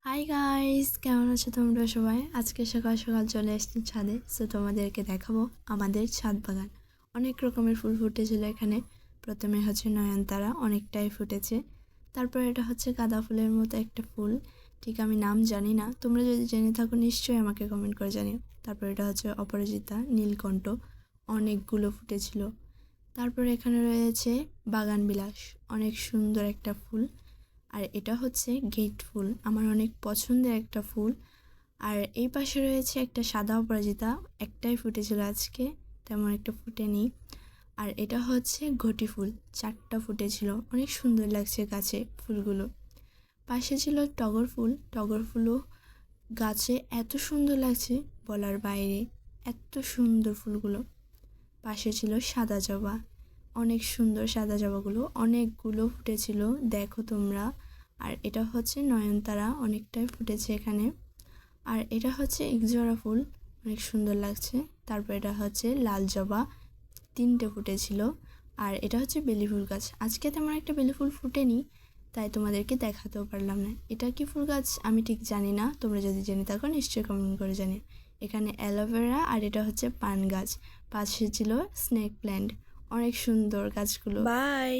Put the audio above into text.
Hi guys, কেমন আছো তোমরা সবাই? আজকে সকাল সকাল চলে এসেছি ছাদে। সো তোমাদেরকে দেখাবো আমাদের ছাদ বাগান। অনেক রকমের ফুল ফুটেছিল এখানে। প্রথমে হচ্ছে নয়নতারা, অনেকটাই ফুটেছে। তারপর এটা হচ্ছে গাঁদা ফুলের মতো একটা ফুল, ঠিক আমি নাম জানি না, তোমরা যদি জেনে থাকো নিশ্চয়ই আমাকে কমেন্ট করে জানিও। তারপর এটা হচ্ছে অপরাজিতা, নীলকণ্ঠ, অনেকগুলো ফুটেছিল। তারপর এখানে রয়েছে বাগান বিলাস, অনেক সুন্দর একটা ফুল। আর এটা হচ্ছে গেট ফুল, আমার অনেক পছন্দের একটা ফুল। আর এই পাশে রয়েছে একটা সাদা অপরাজিতা, একটাই ফুটেছিল আজকে, তেমন একটা ফুটেনি। আর এটা হচ্ছে ঘটি ফুল, 4টা ফুটেছিল, অনেক সুন্দর লাগছে গাছে ফুলগুলো। পাশে ছিল টগর ফুল, টগর ফুলও গাছে এত সুন্দর লাগছে বলার বাইরে, এত সুন্দর ফুলগুলো। পাশে ছিল সাদা জবা, অনেক সুন্দর সাদা জবাগুলো, অনেকগুলো ফুটেছিল, দেখো তোমরা। আর এটা হচ্ছে নয়নতারা, অনেকটাই ফুটেছে এখানে। আর এটা হচ্ছে একজোড়া ফুল, অনেক সুন্দর লাগছে। তারপর এটা হচ্ছে লাল জবা, 3টে ফুটেছিল। আর এটা হচ্ছে বেলি ফুল গাছ, আজকে তেমন একটা বেলি ফুল ফুটেনি, তাই তোমাদেরকে দেখাতেও পারলাম না। এটা কি ফুল গাছ আমি ঠিক জানি না, তোমরা যদি জেনে থাকো নিশ্চয়ই কমেন্ট করে জানিও। এখানে অ্যালোভেরা, আর এটা হচ্ছে পান গাছ। পাশে ছিল স্নেক প্ল্যান্ট, অনেক সুন্দর গাছগুলো। বাই।